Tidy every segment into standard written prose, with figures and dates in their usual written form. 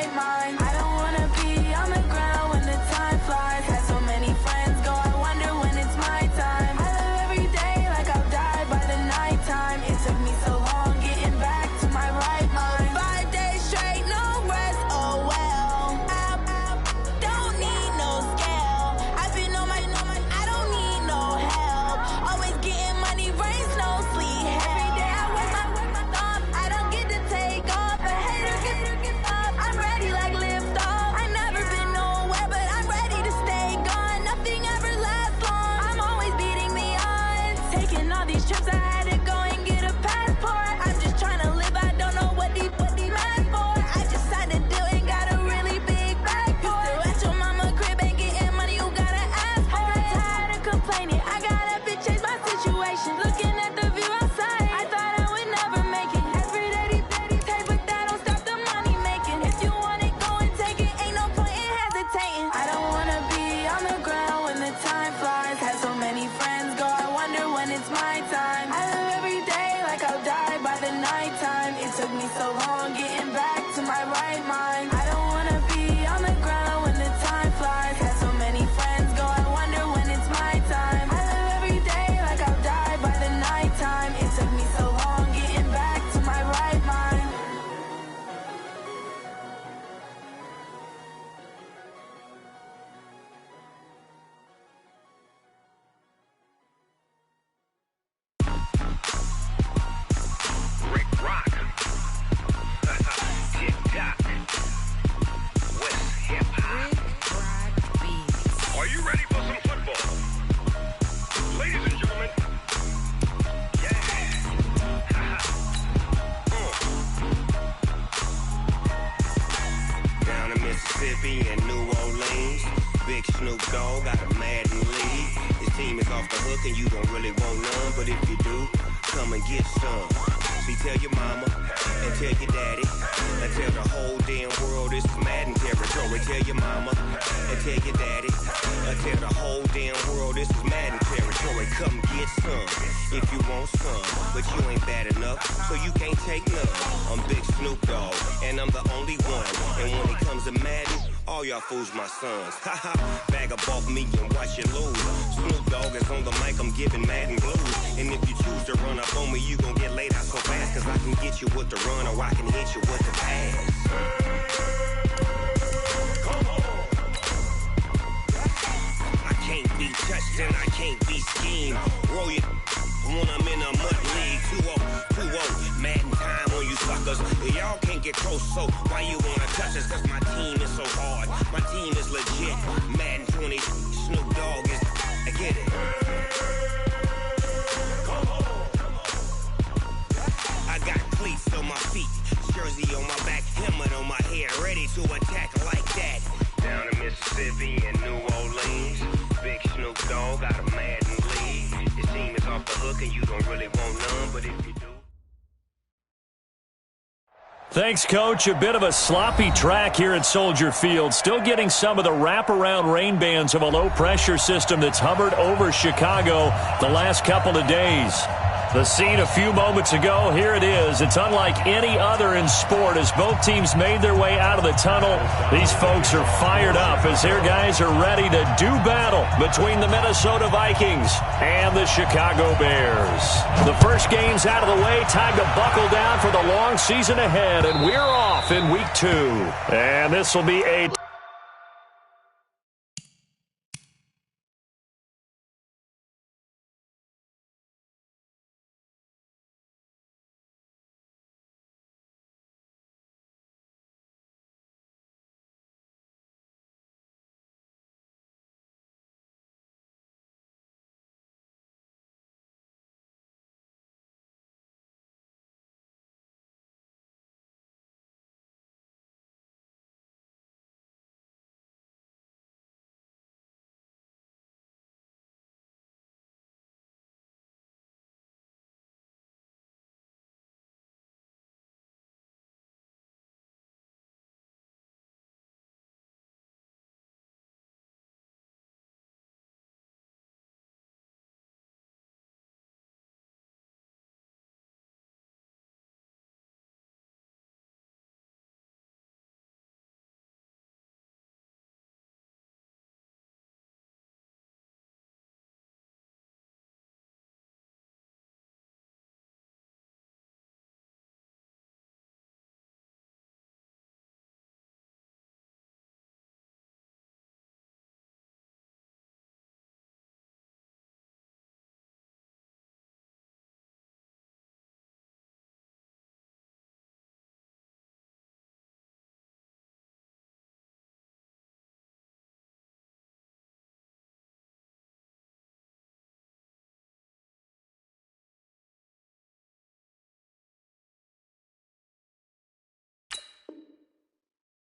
right mind. I don't wanna be on the ground when the time flies. Had so many friends go, I wonder when it's my time. I live every day like I'll die by the nighttime. It took me so long getting back to my right mind. 5 days straight, no rest, oh well. I don't need no scale. I've been on my, I don't need no help. Always getting money, rains, no sleep. Every day I work my thumb. I don't get to take off. A hater get up. I'm ready like lift off. I've never been nowhere, but I'm ready to stay gone. Nothing ever lasts long. I'm always beating the odds. Taking all these trips, I had to go and get a passport. I'm just trying to live. I don't know what these mad for. I just signed a deal and got a really big bag for it. Still at your mama crib, ain't getting money. You gotta ask for it. I got tired of complaining. I got up and changed my situation. Looking at the view outside, I thought I would never make it. Every day these take, but that don't stop the money making. If you want it, go and take it. Ain't no point in hesitating. I don't wanna be on the ground when the time flies. Had so many friends go, I wonder when it's my time. I live every day like I'll die by the nighttime. It took me so long getting back to my right mind. I don't wanna be on the ground when the time flies. Had so many friends go, I wonder when it's my time. I live every day like I'll die by the nighttime. It took me so long getting back to my right mind. Rick Rock. TikTok. West Hip Hop. Are you ready for some football? Ladies and gentlemen. Yeah. Down in Mississippi and New Orleans, Big Snoop Dogg got a Madden league. His team is off the hook and you don't really want none, but if you do, come and get some. See, tell your mama and tell your daddy and tell the whole damn world this is Madden territory. Tell your mama and tell your daddy and tell the whole damn world this is Madden territory. Come get some if you want some, but you ain't bad enough, so you can't take none. I'm Big Snoop Dogg and I'm the only one. And when it comes to Madden, all y'all fools my sons. Haha, bag up off me and watch you lose. Snoop Dogg is on the mic, I'm giving Madden blues. And if you choose to run up on me, you gon' get laid out so fast. Cause I can get you with the run or I can hit you with the pass. Come on. I can't be touched and I can't be schemed. Roll it when I'm in a mud league. 2-0, Madden time on you suckers. Y'all can't get close, so why you wanna touch us? Cause my team is so hard. My team is legit. Madden 20, Snoop Dogg is. I get it. Come on. I got cleats on my feet, jersey on my back, helmet on my head, ready to attack like that. Down in Mississippi and New Orleans, Big Snoop Dogg got a Madden league. His team is off the hook and you don't really want none, but if you do. Thanks, Coach. A bit of a sloppy track here at Soldier Field. Still getting some of the wraparound rain bands of a low-pressure system that's hovered over Chicago the last couple of days. The scene a few moments ago, here it is. It's unlike any other in sport as both teams made their way out of the tunnel. These folks are fired up as their guys are ready to do battle between the Minnesota Vikings and the Chicago Bears. The first game's out of the way. Time to buckle down for the long season ahead, and we're off in week 2. And this will be a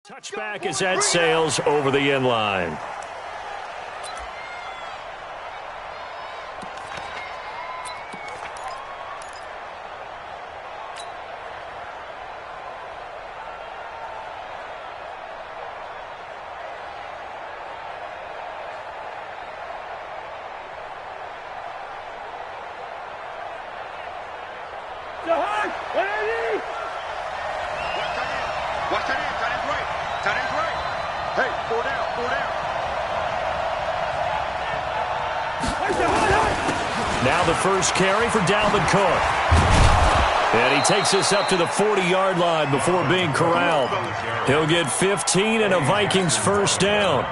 Touchback as that sails over the end line. Now the first carry for Dalvin Cook. And he takes us up to the 40-yard line before being corralled. He'll get 15 and a Vikings first down.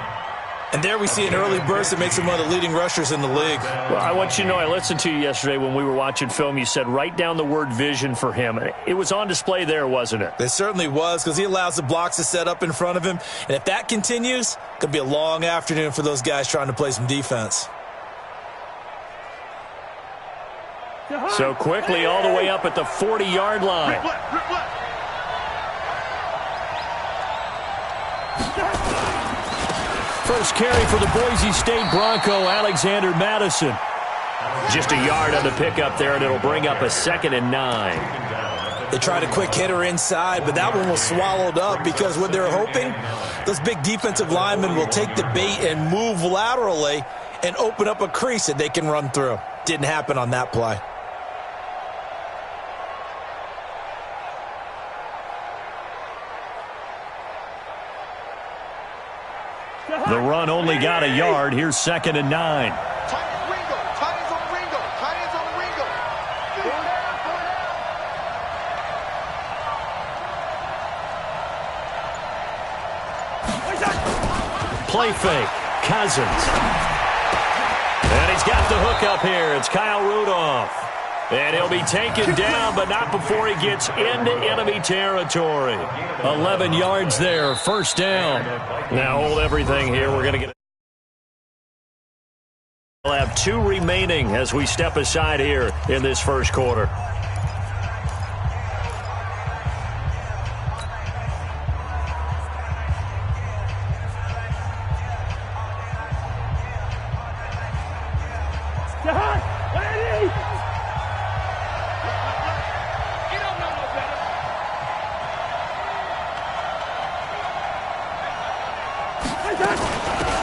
And there we see an early burst that makes him one of the leading rushers in the league. Well, I want you to know, I listened to you yesterday when we were watching film. You said write down the word vision for him. It was on display there, wasn't it? It certainly was, because he allows the blocks to set up in front of him. And if that continues, it could be a long afternoon for those guys trying to play some defense. So quickly all the way up at the 40-yard line. First carry for the Boise State Bronco, Alexander Madison. Just a yard on the pickup there, and it'll bring up a 2nd and 9. They tried a quick hitter inside, but that one was swallowed up because what they're hoping, those big defensive linemen will take the bait and move laterally and open up a crease that they can run through. Didn't happen on that play. The run only got a yard. Here's 2nd and 9. Tight ends on Ringo. Play fake. Cousins. And he's got the hook up here. It's Kyle Rudolph. And he'll be taken down, but not before he gets into enemy territory. 11 yards there, first down. Now hold everything here. We're going to get it. We'll have 2 remaining as we step aside here in this first quarter.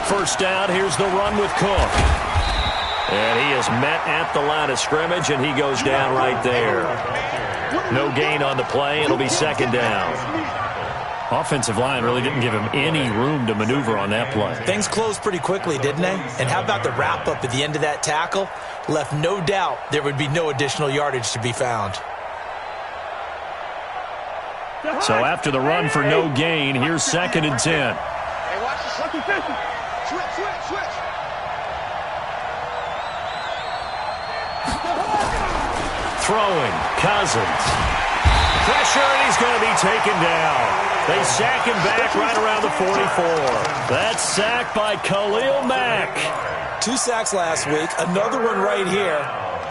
First down, here's the run with Cook. And he is met at the line of scrimmage, and he goes down right there. No gain on the play. It'll be 2nd down. Offensive line really didn't give him any room to maneuver on that play. Things closed pretty quickly, didn't they? And how about the wrap-up at the end of that tackle? Left no doubt there would be no additional yardage to be found. So after the run for no gain, here's 2nd and 10. Hey, watch the second 50. Switch. Throwing, Cousins. Pressure, and he's going to be taken down. They sack him back right around the 44. That's sacked by Khalil Mack. 2 sacks last week, another one right here.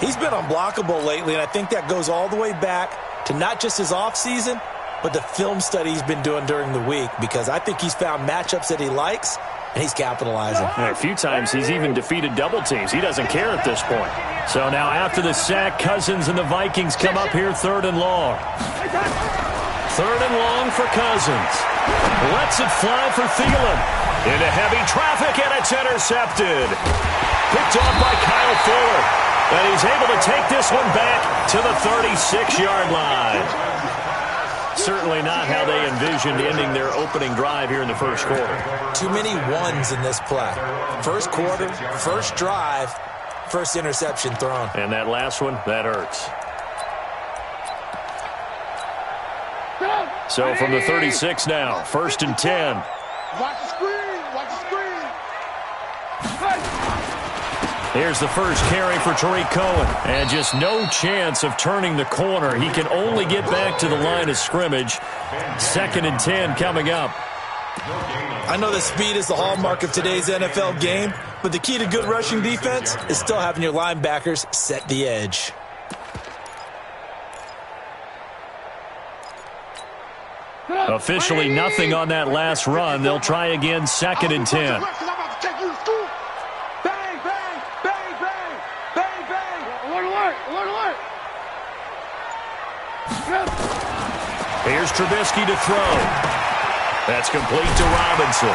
He's been unblockable lately, and I think that goes all the way back to not just his offseason, but the film study he's been doing during the week, because I think he's found matchups that he likes, and he's capitalizing. A few times he's even defeated double teams. He doesn't care at this point. So now after the sack, Cousins and the Vikings come up here 3rd and long. 3rd and long for Cousins. Lets it fly for Thielen. Into heavy traffic, and it's intercepted. Picked off by Kyle Fuller. And he's able to take this one back to the 36-yard line. Certainly not how they envisioned ending their opening drive here in the first quarter. Too many ones in this play. First quarter, first drive, first interception thrown. And that last one, that hurts. So from the 36 now, 1st and 10. Watch the screen. Here's the first carry for Tariq Cohen. And just no chance of turning the corner. He can only get back to the line of scrimmage. 2nd and 10 coming up. I know that speed is the hallmark of today's NFL game, but the key to good rushing defense is still having your linebackers set the edge. Officially nothing on that last run. They'll try again, 2nd and 10. Bang, bang, bang, bang, bang, bang. Alert, alert. Here's Trubisky to throw. That's complete to Robinson.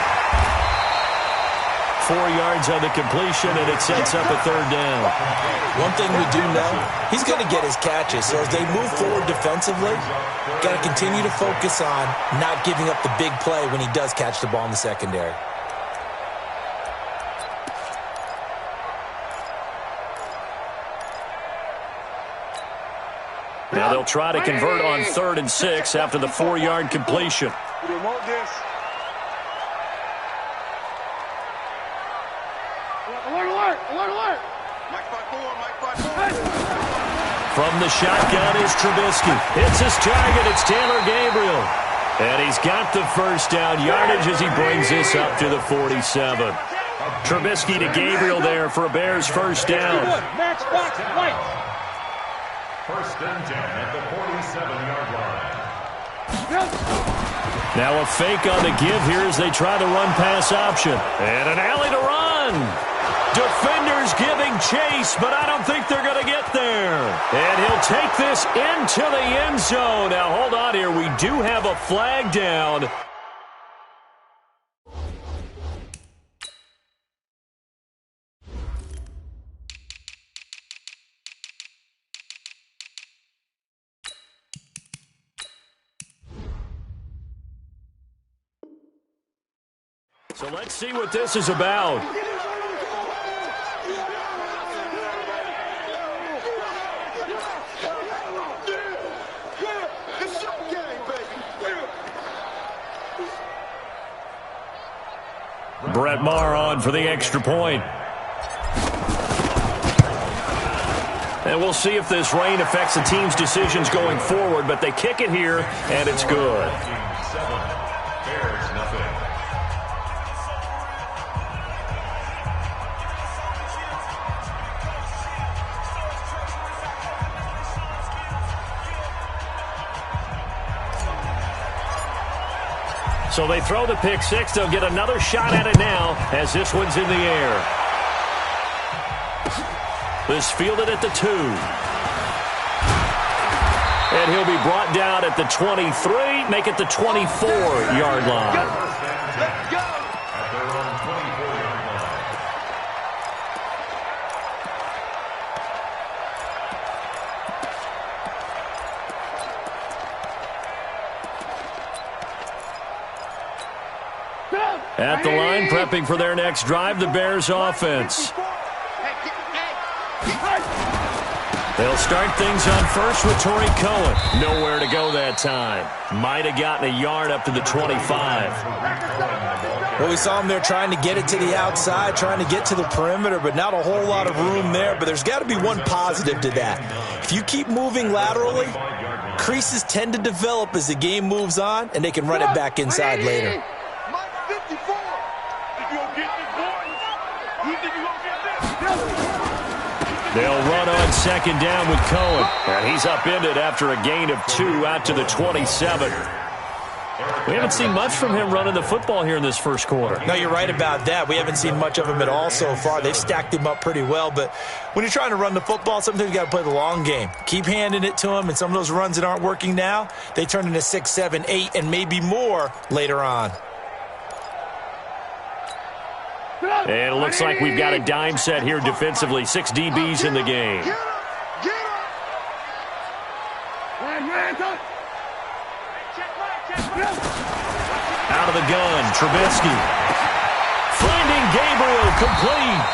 4 yards on the completion, and it sets up a 3rd down. One thing we do know, he's going to get his catches. So as they move forward defensively, got to continue to focus on not giving up the big play when he does catch the ball in the secondary. Now they'll try to convert on 3rd and 6 after the 4-yard completion. We don't want this. Alert. Mike 5-4. From the shotgun is Trubisky. It's his target. It's Taylor Gabriel. And he's got the 1st down yardage as he brings this up to the 47. Trubisky to Gabriel there for a Bears 1st down. Match box, White. 1st and 10 at the 47-yard line. Now a fake on the give here as they try the run-pass option. And an alley to run. Defenders giving chase, but I don't think they're going to get there. And he'll take this into the end zone. Now, hold on here. We do have a flag down. So let's see what this is about. Brett Maher on for the extra point. And we'll see if this rain affects the team's decisions going forward, but they kick it here, and it's good. Bears nothing. So they throw the pick six. They'll get another shot at it now as this one's in the air. This fielded at the 2. And he'll be brought down at the 23, make it the 24-yard line. Let's go. At their own 24-yard line. At the line, prepping for their next drive, the Bears offense. They'll start things on first with Torrey Cohen. Nowhere to go that time. Might have gotten a yard up to the 25. Well, we saw him there trying to get it to the outside, trying to get to the perimeter, but not a whole lot of room there. But there's got to be one positive to that. If you keep moving laterally, creases tend to develop as the game moves on, and they can run it back inside later. Mike 54. If you don't get this, boys, you think you're going to get this? They'll run on second down with Cohen. And he's upended after a gain of 2 out to the 27. We haven't seen much from him running the football here in this first quarter. No, you're right about that. We haven't seen much of him at all so far. They've stacked him up pretty well. But when you're trying to run the football, sometimes you got to play the long game. Keep handing it to him, and some of those runs that aren't working now, they turn into 6, 7, 8, and maybe more later on. And it looks like we've got a dime set here defensively. 6 DBs in the game. Get him. Out of the gun, Trubisky. Finding Gabriel complete.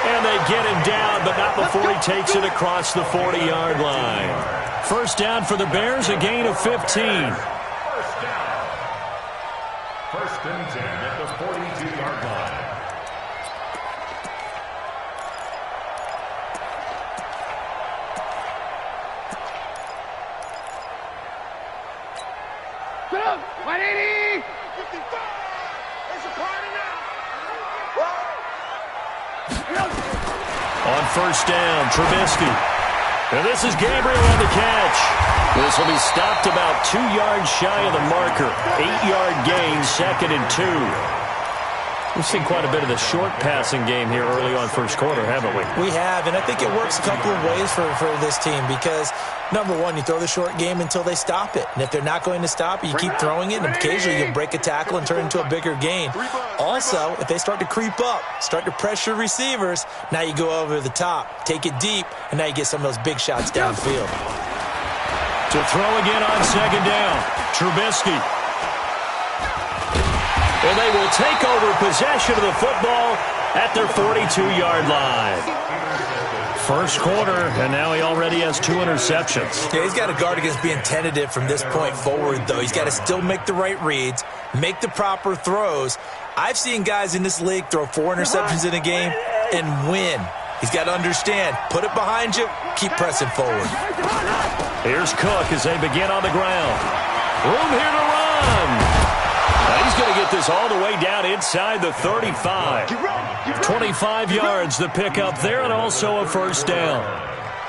And they get him down, but not before he takes it across the 40-yard line. First down for the Bears, a gain of 15. First down. 1st and 10 at the 42-yard line. Get up. 180. 55. It's a party now. On first down, Trubisky. And this is Gabriel on the catch. This will be stopped about 2 yards shy of the marker. 8-yard gain, 2nd and 2. We've seen quite a bit of the short passing game here early on first quarter, haven't we? We have, and I think it works a couple of ways for this team because, number one, you throw the short game until they stop it. And if they're not going to stop it, you keep throwing it, and occasionally you'll break a tackle and turn it into a bigger gain. Also, if they start to creep up, start to pressure receivers, now you go over the top, take it deep, and now you get some of those big shots downfield. To throw again on 2nd down, Trubisky. And they will take over possession of the football at their 42-yard line. First quarter, and now he already has 2 interceptions. Yeah, he's got to guard against being tentative from this point forward, though. He's got to still make the right reads, make the proper throws. I've seen guys in this league throw 4 interceptions in a game and win. He's got to understand, put it behind you, keep pressing forward. Here's Cook as they begin on the ground. Room here to run. He's going to get this all the way down inside the 35. 25 yards the pickup there, and also a first down.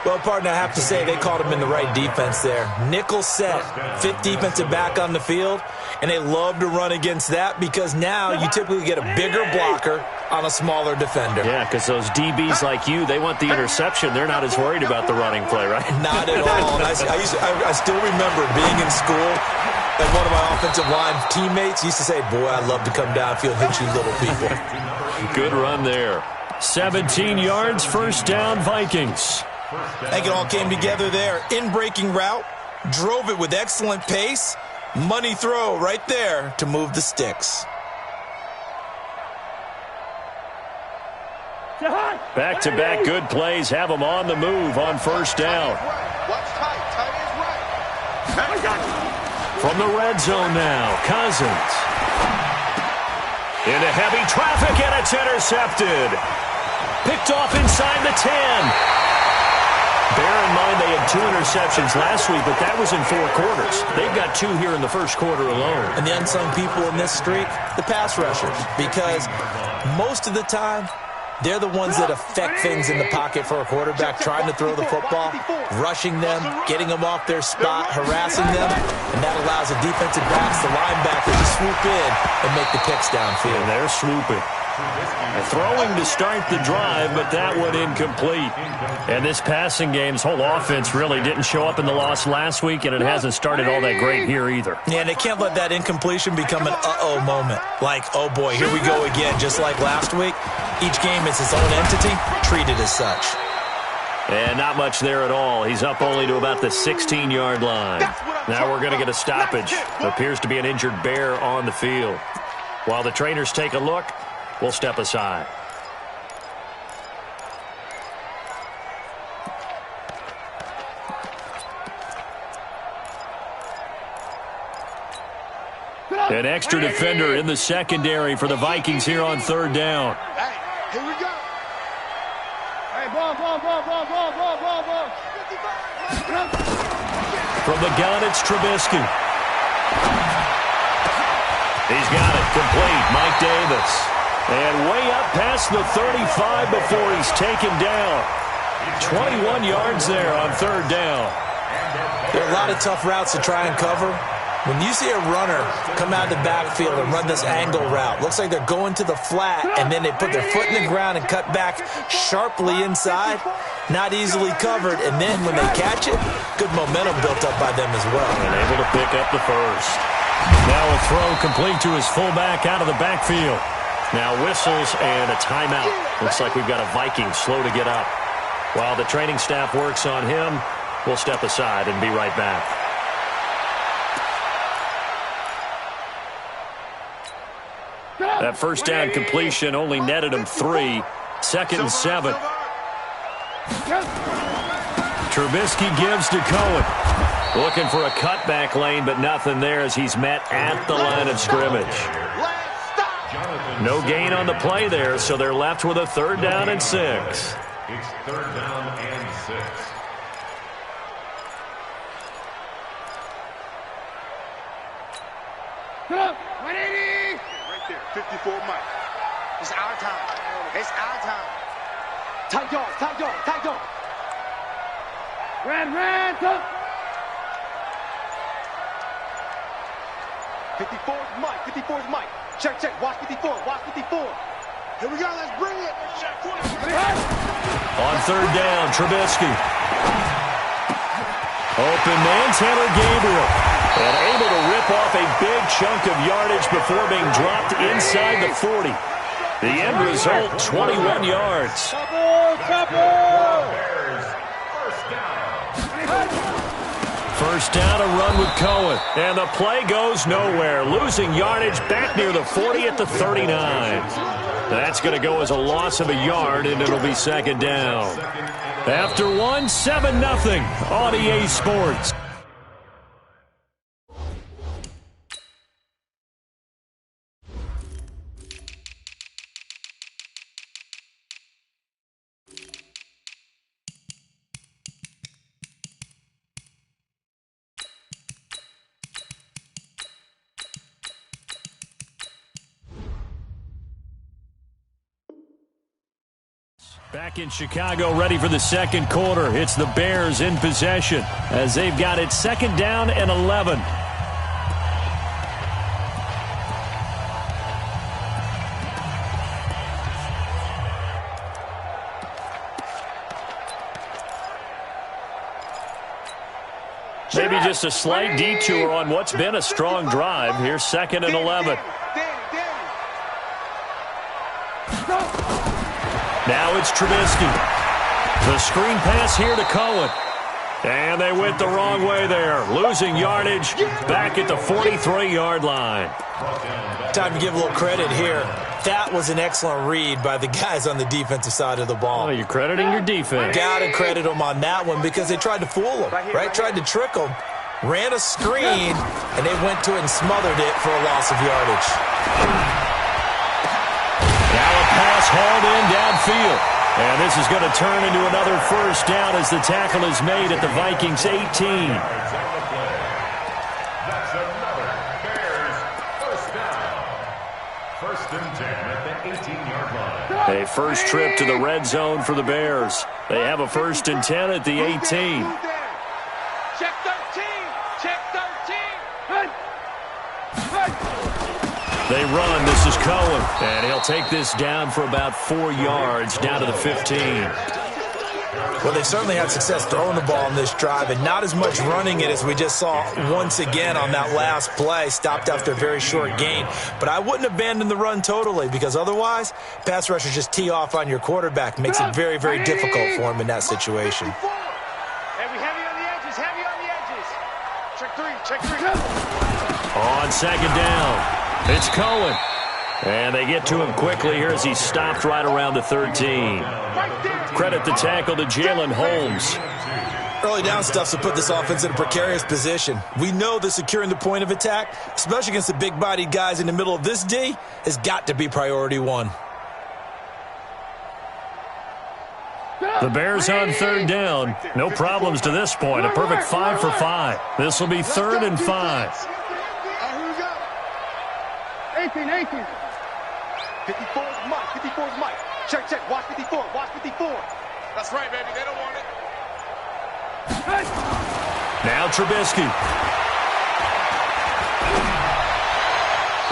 Well, partner, I have to say they called him in the right defense there. Nickel set, 5th defensive back on the field, and they love to run against that because now you typically get a bigger blocker on a smaller defender. Yeah, because those DBs like you, they want the interception. They're not as worried about the running play, right? Not at all. And I still remember being in school, and one of my offensive line teammates used to say, boy, I'd love to come downfield and hit you little people. Good run there. 17 yards, first down, Vikings. I think it all came together there. In-breaking route, drove it with excellent pace. Money throw right there to move the sticks. Back-to-back good plays have them on the move on first down. Watch tight. Tight is right. From the red zone now, Cousins. Into heavy traffic, and it's intercepted. Picked off inside the 10. Bear in mind they had 2 interceptions last week, but that was in 4 quarters. They've got 2 here in the first quarter alone. And the unsung people in this streak, the pass rushers, because most of the time, they're the ones that affect things in the pocket for a quarterback, trying to throw the football, rushing them, getting them off their spot, harassing them, and that allows the defensive backs, the linebackers, to swoop in and make the picks downfield. And they're swooping. Throwing to start the drive, but that one incomplete. And this passing game's whole offense really didn't show up in the loss last week, and it hasn't started all that great here either. Yeah, and they can't let that incompletion become an uh-oh moment. Like, oh boy, here we go again, just like last week. Each game is its own entity, treated as such. And not much there at all. He's up only to about the 16-yard line. Now we're going to get a stoppage. There appears to be an injured Bear on the field. While the trainers take a look, we'll step aside. An extra defender in the secondary for the Vikings here on third down. Hey, here we go. Hey, ball. From the gun, it's Trubisky. He's got it complete. Mike Davis. And way up past the 35 before he's taken down. 21 yards there on third down. There are a lot of tough routes to try and cover. When you see a runner come out of the backfield and run this angle route, looks like they're going to the flat, and then they put their foot in the ground and cut back sharply inside. Not easily covered, and then when they catch it, good momentum built up by them as well. And able to pick up the first. Now a throw complete to his fullback out of the backfield. Now whistles and a timeout. Looks like we've got a Viking slow to get up. While the training staff works on him, we'll step aside and be right back. That first down completion only netted him 3. 2nd and 7. Trubisky gives to Cohen. Looking for a cutback lane, but nothing there as he's met at the line of scrimmage. No gain on the play there, so they're left with a 3rd down and 6. It's 3rd down and 6. Right there, 54 Mike. It's our time. It's our time. Tight dog. Red, go. 54 is Mike. 54 is Mike. Check, check. Watch 54. Watch 54. Here we go. Let's bring it. On third down, Trubisky. Open man, Taylor Gabriel. And able to rip off a big chunk of yardage before being dropped inside the 40. The end result, 21 yards. First down, a run with Cohen. And the play goes nowhere. Losing yardage back near the 40 at the 39. That's going to go as a loss of a yard, and it'll be second down. After one, 7-0 on EA Sports. Back in Chicago, ready for the second quarter. It's the Bears in possession as they've got it second down and 11. Maybe just a slight detour on what's been a strong drive. Here's second and 11. Now it's Trubisky. The screen pass here to Cohen. And they went the wrong way there. Losing yardage back at the 43-yard line. Time to give a little credit here. That was an excellent read by the guys on the defensive side of the ball. Oh, you're crediting your defense. Got to credit them on that one because they tried to fool them, right? Tried to trick them. Ran a screen, and they went to it and smothered it for a loss of yardage. Now a pass hauled in downfield. And this is going to turn into another first down as the tackle is made at the Vikings 18. That's another Bears first down. First and 10 at the 18-yard line. A first trip to the red zone for the Bears. They have a first and 10 at the 18. Check 13. Check 13. They run. This is Cohen. And he'll take this down for about 4 yards down to the 15. Well, they certainly had success throwing the ball in this drive and not as much running it as we just saw once again on that last play. Stopped after a very short gain. But I wouldn't abandon the run totally because otherwise, pass rushers just tee off on your quarterback. Makes it very, very difficult for him in that situation. Heavy on the edges. Heavy on the edges. Check three. Check three. On second down. It's Cohen. And they get to him quickly here as he stopped right around the 13. Credit the tackle to Jalen Holmes. Early down stuff to put this offense in a precarious position. We know that securing the point of attack, especially against the big-bodied guys in the middle of this D, has got to be priority one. The Bears on third down. No problems to this point. A perfect 5 for 5. This will be 3rd and 5. 18. 54 is Mike. 54 is Mike. Check. Watch 54. Watch 54. That's right, baby. They don't want it. Now Trubisky.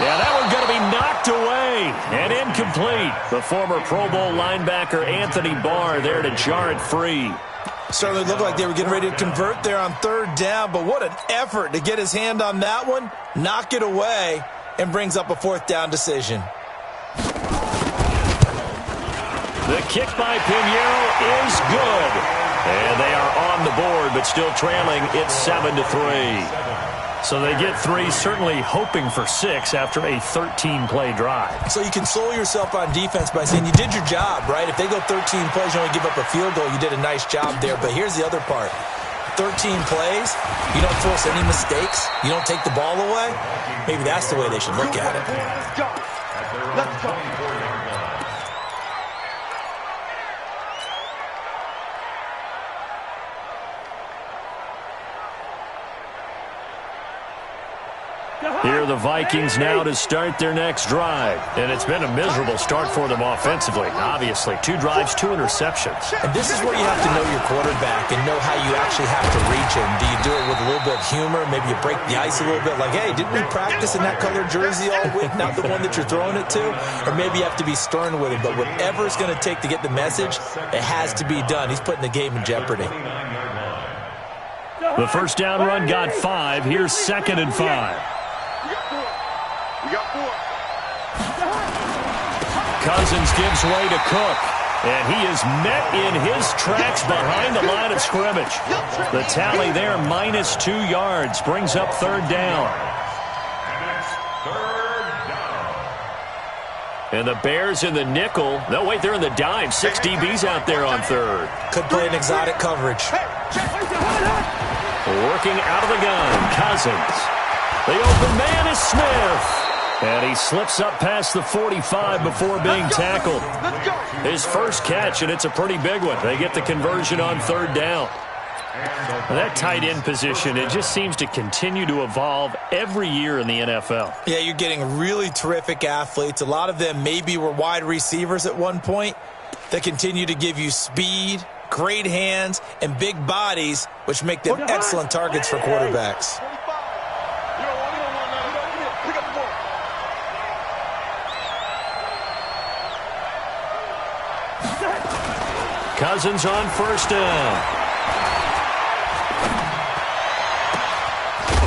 Yeah, that one's going to be knocked away and incomplete. The former Pro Bowl linebacker Anthony Barr there to jar it free. Certainly looked like they were getting ready to convert there on third down, but what an effort to get his hand on that one, knock it away, and brings up a 4th down decision. The kick by Pinheiro is good. And they are on the board, but still trailing. It's 7-3. So they get 3, certainly hoping for 6 after a 13-play drive. So you console yourself on defense by saying you did your job, right? If they go 13 plays, you only give up a field goal, you did a nice job there. But here's the other part. 13 plays, you don't force any mistakes, you don't take the ball away. Maybe that's the way they should look at it. Let's go. Let's go. Here are the Vikings now to start their next drive. And it's been a miserable start for them offensively, obviously. 2 drives, 2 interceptions. And this is where you have to know your quarterback and know how you actually have to reach him. Do you do it with a little bit of humor? Maybe you break the ice a little bit, like, hey, didn't we practice in that colored jersey all week, not the one that you're throwing it to? Or maybe you have to be stern with him. But whatever it's going to take to get the message, it has to be done. He's putting the game in jeopardy. The first down run got 5. Here's 2nd and 5. We got 4. Cousins gives way to Cook. And he is met in his tracks behind the line of scrimmage. The tally there, -2 yards, brings up 3rd down. And the Bears in the nickel. No, wait, they're in the dime. 6 DBs out there on 3rd. Could play an exotic coverage. Working out of the gun, Cousins. The open man is Smith. And he slips up past the 45 before being tackled. His first catch, and it's a pretty big one. They get the conversion on 3rd down. That tight end position, it just seems to continue to evolve every year in the NFL. Yeah, you're getting really terrific athletes. A lot of them maybe were wide receivers at one point. They continue to give you speed, great hands, and big bodies, which make them excellent targets for quarterbacks. Cousins on 1st down.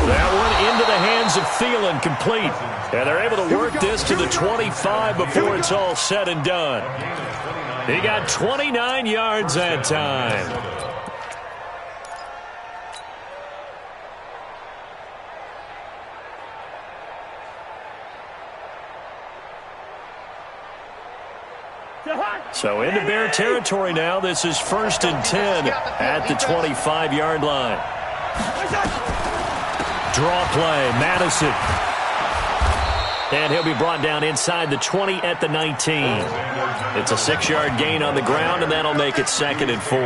That one into the hands of Thielen, complete. And they're able to work this to the 25 before it's all said and done. He got 29 yards that time. So into Bear territory now. This is 1st and 10 at the 25-yard line. Draw play, Madison. And he'll be brought down inside the 20 at the 19. It's a 6-yard gain on the ground, and that'll make it 2nd and 4.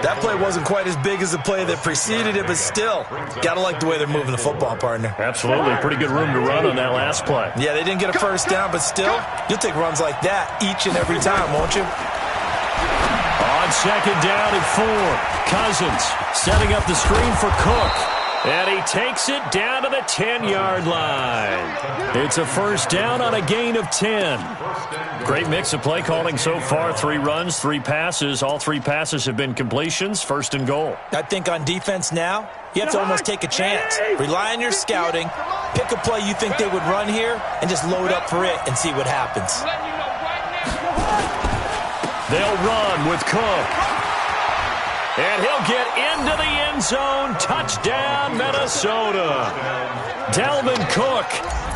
That play wasn't quite as big as the play that preceded it, but still, gotta like the way they're moving the football, partner. Absolutely. Pretty good room to run on that last play. Yeah, they didn't get a 1st down, but still, you'll take runs like that each and every time, won't you? On 2nd down and 4, Cousins setting up the screen for Cook. And he takes it down to the 10-yard line. It's a 1st down on a gain of 10. Great mix of play calling so far. 3 runs, 3 passes. All 3 passes have been completions. 1st and goal. I think on defense now, you have to almost take a chance. Rely on your scouting. Pick a play you think they would run here and just load up for it and see what happens. They'll run with Cook. And he'll get into the end zone. Touchdown, Minnesota. Dalvin Cook,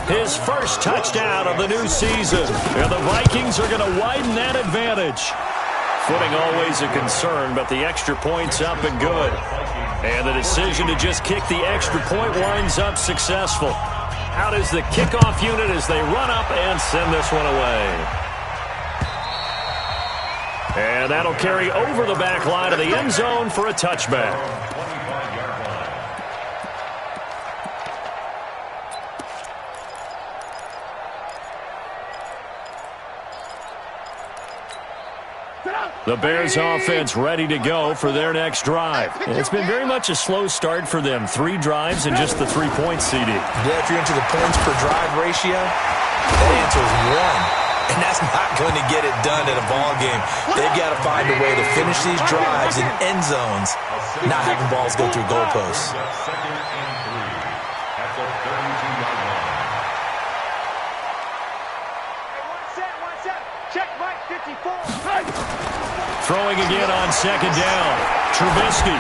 his first touchdown of the new season. And the Vikings are going to widen that advantage. Footing always a concern, but the extra point's up and good. And the decision to just kick the extra point winds up successful. Out is the kickoff unit as they run up and send this one away. And that'll carry over the back line of the end zone for a touchback. The Bears offense ready to go for their next drive. It's been very much a slow start for them. 3 drives and just the 3 points, CD. Yeah, if you're into the points per drive ratio, that answer is 1. And that's not going to get it done in a ball game. They've got to find a way to finish these drives in end zones, not having balls go through goalposts. Throwing again on 2nd down. Trubisky.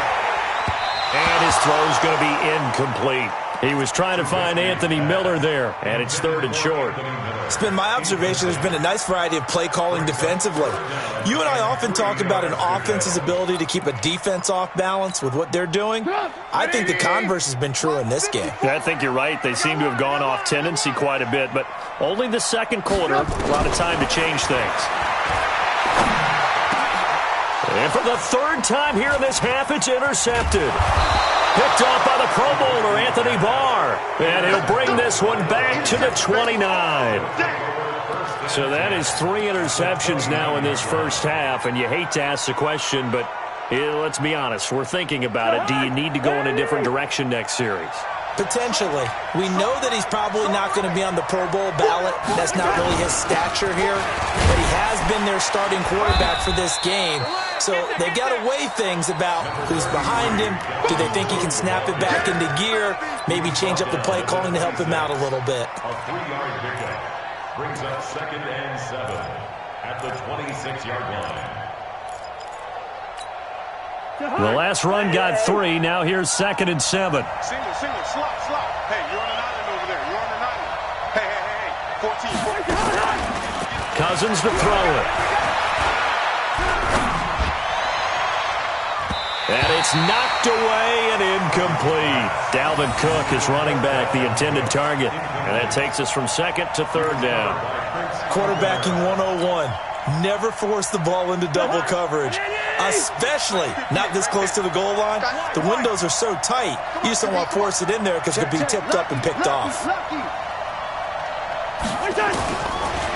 And his throw's going to be incomplete. He was trying to find Anthony Miller there, and it's 3rd and short. It's been my observation there's been a nice variety of play calling defensively. You and I often talk about an offense's ability to keep a defense off balance with what they're doing. I think the converse has been true in this game. Yeah, I think you're right. They seem to have gone off tendency quite a bit, but only the 2nd quarter, a lot of time to change things. And for the 3rd time here in this half, it's intercepted. Picked off by the Pro Bowler, Anthony Barr. And he'll bring this one back to the 29. So that is 3 interceptions now in this first half. And you hate to ask the question, but let's be honest. We're thinking about it. Do you need to go in a different direction next series? Potentially. We know that he's probably not going to be on the Pro Bowl ballot. That's not really his stature here. But he has been their starting quarterback for this game. So they've got to weigh things about who's behind him. Do they think he can snap it back into gear? Maybe change up the play calling to help him out a little bit. A 3-yard pickup brings up 2nd and 7 at the 26-yard line. The last run got 3. Now here's 2nd and 7. Single, slot. Hey, you're on an island over there. You're on an island. Hey. 14. Cousins to throw it. And it's knocked away and incomplete. Dalvin Cook is running back the intended target. And that takes us from 2nd to 3rd down. Quarterbacking 101. Never force the ball into double coverage, especially not this close to the goal line. The windows are so tight, you just don't want to force it in there because it could be tipped up and picked off.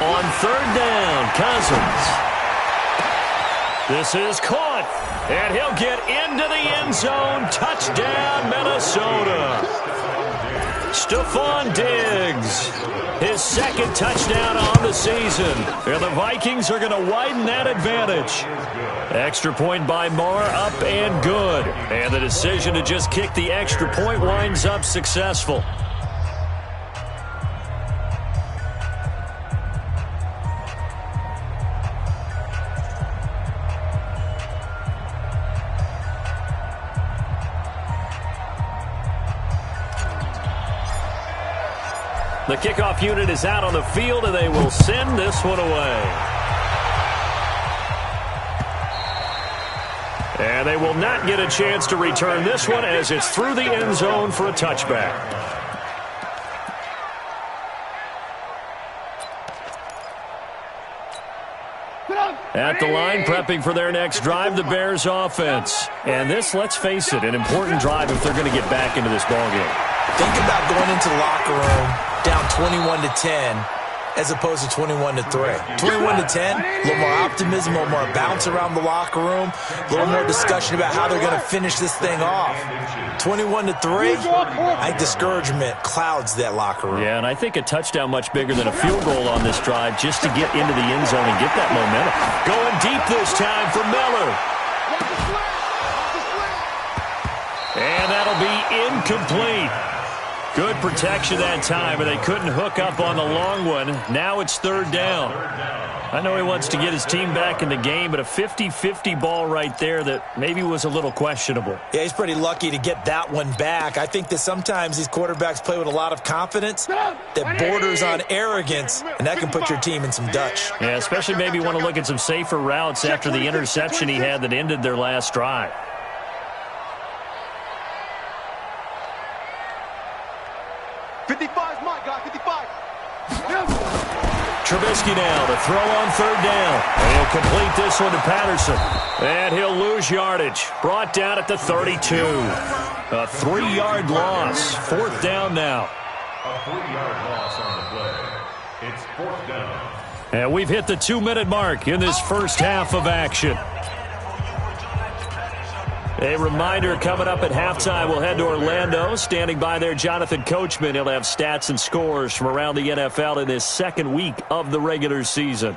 On 3rd down, Cousins. This is caught, and he'll get into the end zone. Touchdown, Minnesota. Stephon Diggs, his 2nd touchdown on the season. And the Vikings are going to widen that advantage. Extra point by Moore, up and good. And the decision to just kick the extra point winds up successful. The kickoff unit is out on the field, and they will send this one away. And they will not get a chance to return this one as it's through the end zone for a touchback. At the line, prepping for their next drive, the Bears offense. And this, let's face it, an important drive if they're going to get back into this ballgame. Think about going into the locker room down 21-10 as opposed to 21-3. 21-10, a little more optimism, a little more bounce around the locker room, a little more discussion about how they're going to finish this thing off. 21-3, I think discouragement clouds that locker room. Yeah, and I think a touchdown much bigger than a field goal on this drive just to get into the end zone and get that momentum. Going deep this time for Miller. And that'll be incomplete. Good protection that time, and they couldn't hook up on the long one. Now it's 3rd down. I know he wants to get his team back in the game, but a 50-50 ball right there that maybe was a little questionable. Yeah, he's pretty lucky to get that one back. I think that sometimes these quarterbacks play with a lot of confidence that borders on arrogance, and that can put your team in some Dutch. Yeah, especially maybe want to look at some safer routes after the interception he had that ended their last drive. Trubisky now to throw on 3rd down. And he'll complete this one to Patterson. And he'll lose yardage. Brought down at the 32. A 3-yard loss. 4th down now. A 3-yard loss on the play. It's 4th down. And we've hit the 2-minute mark in this first half of action. A reminder, coming up at halftime, we'll head to Orlando. Standing by there, Jonathan Coachman. He'll have stats and scores from around the NFL in his 2nd week of the regular season.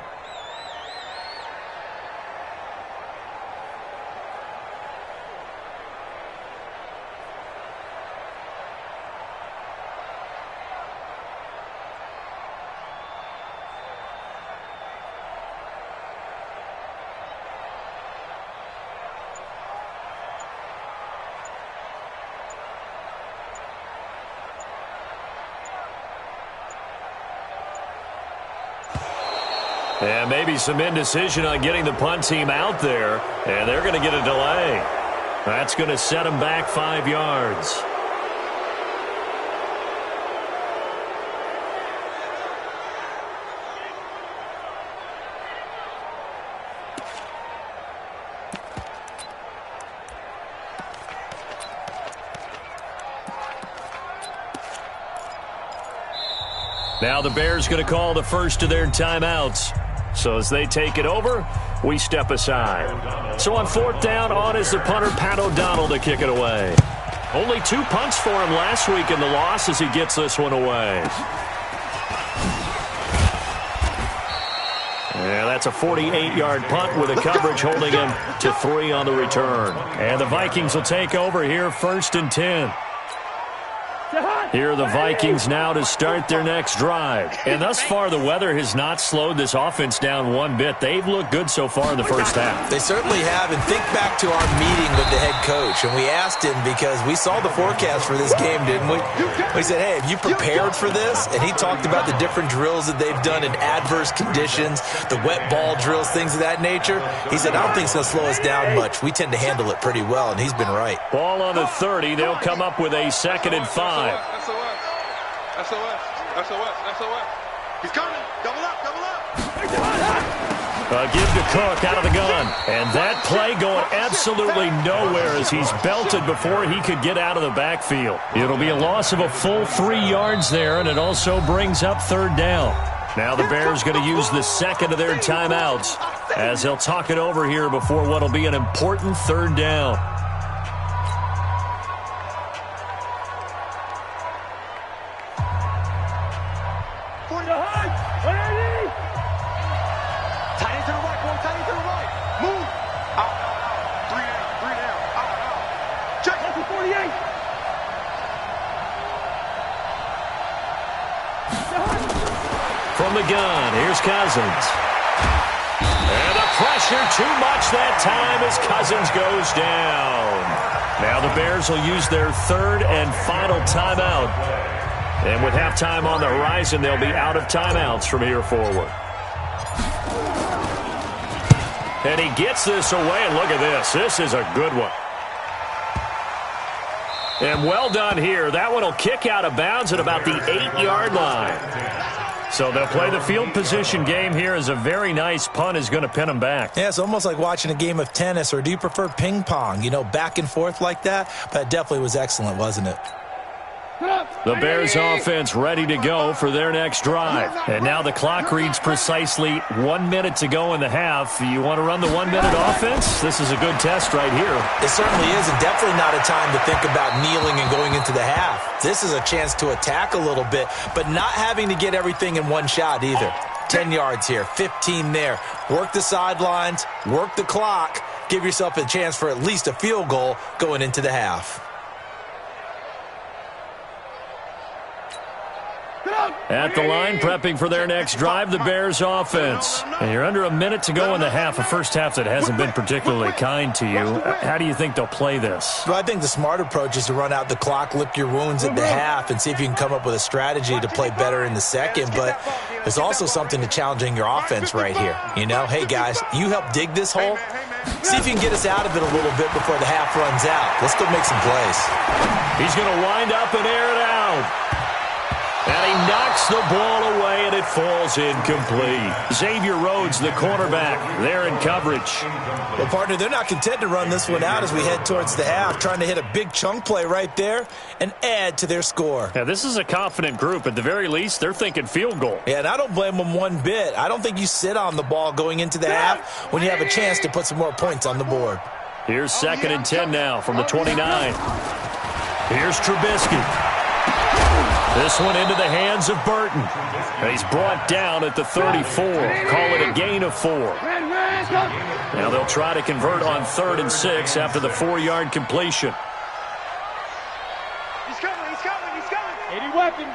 And maybe some indecision on getting the punt team out there. And they're going to get a delay. That's going to set them back 5 yards. Now the Bears going to call the first of their timeouts. So as they take it over, we step aside. So on fourth down, on is the punter, Pat O'Donnell, to kick it away. Only 2 punts for him last week in the loss as he gets this one away. Yeah, that's a 48-yard punt with a coverage holding him to 3 on the return. And the Vikings will take over here, 1st and 10. Here are the Vikings now to start their next drive. And thus far, the weather has not slowed this offense down one bit. They've looked good so far in the first half. They certainly have. And think back to our meeting with the head coach. And we asked him because we saw the forecast for this game, didn't we? We said, hey, have you prepared for this? And he talked about the different drills that they've done in adverse conditions, the wet ball drills, things of that nature. He said, I don't think it's going to slow us down much. We tend to handle it pretty well, and he's been right. Ball on the 30. They'll come up with a 2nd and 5. SOS. He's coming. Double up. Give to Cook out of the gun. And that play going absolutely nowhere as he's belted before he could get out of the backfield. It'll be a loss of a full 3 yards there, and it also brings up 3rd down. Now the Bears going to use the 2nd of their timeouts as they'll talk it over here before what will be an important 3rd down. From the gun, here's Cousins. And the pressure too much that time as Cousins goes down. Now the Bears will use their 3rd and final timeout. And with halftime on the horizon, they'll be out of timeouts from here forward. And he gets this away, and look at this. This is a good one. And well done here. That one will kick out of bounds at about the 8-yard line. So they'll play the field position game here as a very nice punt is going to pin them back. Yeah, it's almost like watching a game of tennis, or do you prefer ping pong? You know, back and forth like that? But it definitely was excellent, wasn't it? The Bears offense ready to go for their next drive. And now the clock reads precisely 1 minute to go in the half. You want to run the 1 minute offense? This is a good test right here. It certainly is, and definitely not a time to think about kneeling and going into the half. This is a chance to attack a little bit, but not having to get everything in one shot either. 10 yards here, 15 there. Work the sidelines, work the clock, give yourself a chance for at least a field goal going into the half. At the line, prepping for their next drive, the Bears offense. And you're under a minute to go in the half, a first half that hasn't been particularly kind to you. How do you think they'll play this? Well, I think the smart approach is to run out the clock, lick your wounds at the half, and see if you can come up with a strategy to play better in the second. But there's also something to challenging your offense right here. You know, hey, guys, you help dig this hole. See if you can get us out of it a little bit before the half runs out. Let's go make some plays. He's going to wind up and air it out. And he knocks the ball away, and it falls incomplete. Xavier Rhodes, the cornerback, there in coverage. Well, partner, they're not content to run this one out as we head towards the half, trying to hit a big chunk play right there and add to their score. Yeah, this is a confident group. At the very least, they're thinking field goal. Yeah, and I don't blame them one bit. I don't think you sit on the ball going into the half when you have a chance to put some more points on the board. Here's 2nd and 10 now from the 29. Here's Trubisky. This one into the hands of Burton. And he's brought down at the 34. Call it a gain of 4. Now they'll try to convert on 3rd and 6 after the 4-yard completion. He's coming. 80 weapon.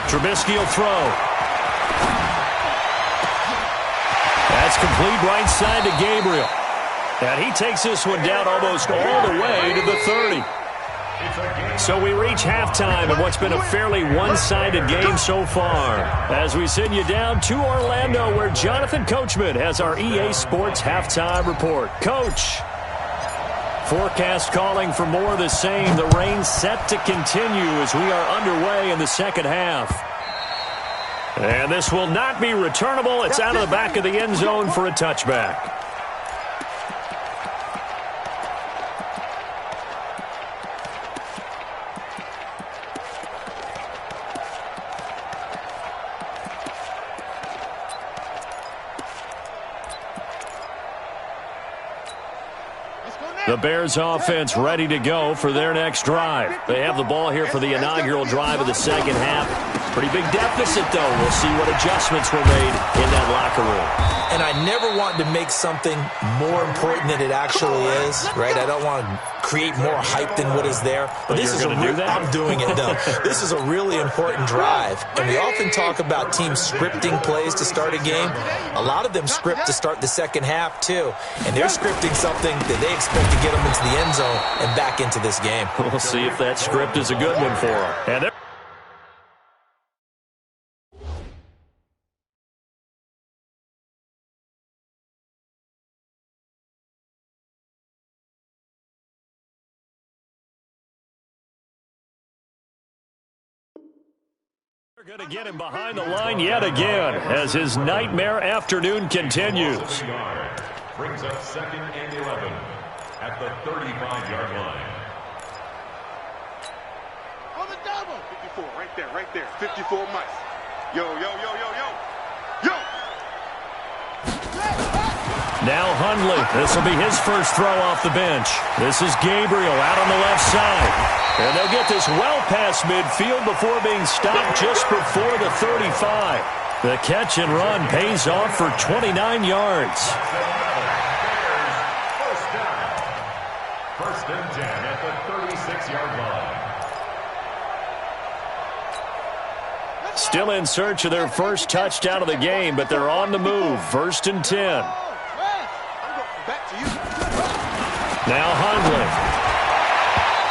Trubisky will throw. That's complete right side to Gabriel. And he takes this one down almost all the way to the 30. So we reach halftime in what's been a fairly one-sided game so far. As we send you down to Orlando, where Jonathan Coachman has our EA Sports halftime report. Coach, forecast calling for more of the same. The rain set to continue as we are underway in the second half. And this will not be returnable. It's out of the back of the end zone for a touchback. The Bears offense ready to go for their next drive. They have the ball here for the inaugural drive of the second half. Pretty big deficit, though. We'll see what adjustments were made in that locker room. And I never want to make something more important than it actually is, right? I don't want to create more hype than what is there. But this is I'm doing it, though. This is a really important drive. And we often talk about teams scripting plays to start a game. A lot of them script to start the second half, too. And they're scripting something that they expect to get them into the end zone and back into this game. We'll see if that script is a good one for them. And they're going to get him behind the line yet again as his nightmare afternoon continues. Brings up 2nd and 11 at the 35-yard line. On the double. 54, right there. 54 Mike. Yo. Now Hundley. This will be his first throw off the bench. This is Gabriel out on the left side. And they'll get this well past midfield before being stopped just before the 35. The catch and run pays off for 29 yards. First and 10 at the 36-yard line. Still in search of their first touchdown of the game, but they're on the move. 1st and 10. Now Hundley.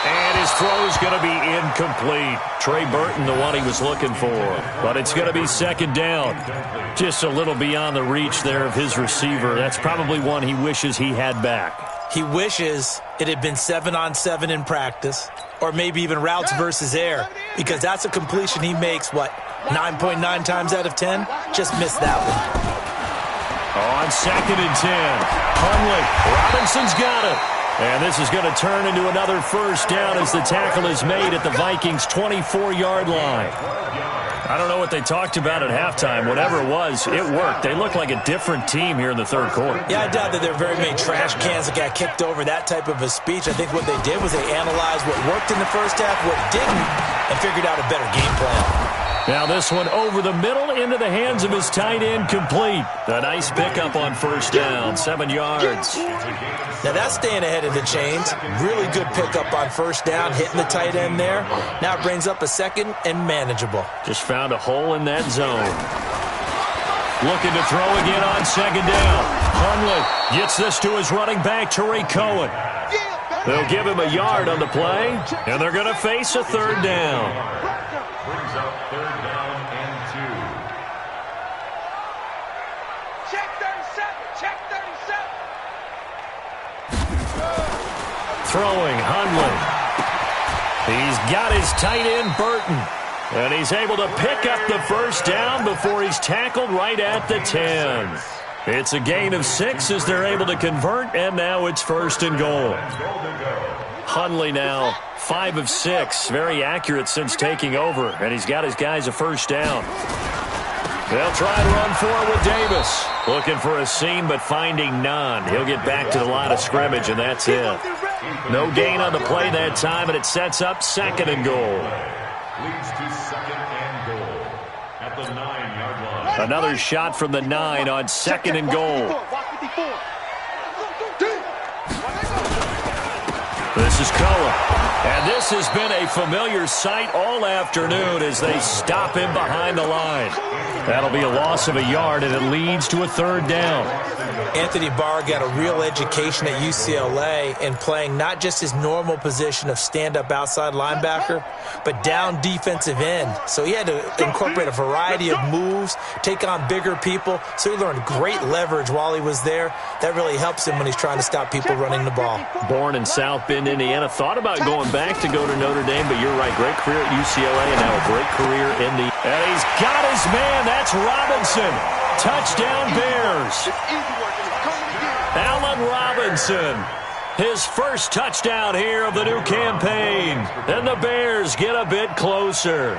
And his throw's going to be incomplete. Trey Burton, the one he was looking for. But it's going to be 2nd down. Just a little beyond the reach there of his receiver. That's probably one he wishes he had back. He wishes it had been 7-on-7 in practice, or maybe even routes versus air, because that's a completion he makes, 9.9 times out of 10? Just missed that one. On 2nd and 10, Hundley. Robinson's got it. And this is going to turn into another first down as the tackle is made at the Vikings' 24-yard line. I don't know what they talked about at halftime. Whatever it was, it worked. They look like a different team here in the third quarter. Yeah, I doubt that there are very many trash cans that got kicked over, that type of a speech. I think what they did was they analyzed what worked in the first half, what didn't, and figured out a better game plan. Now this one over the middle into the hands of his tight end, complete. A nice pickup on first down, 7 yards. Now that's staying ahead of the chains. Really good pickup on first down, hitting the tight end there. Now it brings up a second and manageable. Just found a hole in that zone. Looking to throw again on 2nd down. Hundley gets this to his running back, Tariq Cohen. They'll give him a yard on the play, and they're going to face a 3rd down. Brings up 3rd down and 2. Check 37. Throwing, Hundley. He's got his tight end, Burton. And he's able to pick up the first down before he's tackled right at the 10. It's a gain of 6 as they're able to convert, and now it's 1st and goal. Hundley now 5 of 6. Very accurate since taking over, and he's got his guys a first down. They'll try and run for it with Davis. Looking for a seam, but finding none. He'll get back to the line of scrimmage, and that's it. No gain on the play that time, and it sets up 2nd and goal. Leads to 2nd and goal at the 9-yard line. Another shot from the 9 on 2nd and goal. This is Cohen. And this has been a familiar sight all afternoon as they stop him behind the line. That'll be a loss of a yard, and it leads to a 3rd down. Anthony Barr got a real education at UCLA in playing not just his normal position of stand-up outside linebacker, but down defensive end. So he had to incorporate a variety of moves, take on bigger people. So he learned great leverage while he was there. That really helps him when he's trying to stop people running the ball. Born in South Bend, Indiana. Thought about going back to go to Notre Dame, but you're right. Great career at UCLA and now a great career in the... And he's got his man. That's Robinson. Touchdown Bears. Allen Robinson. His first touchdown here of the new campaign. And the Bears get a bit closer.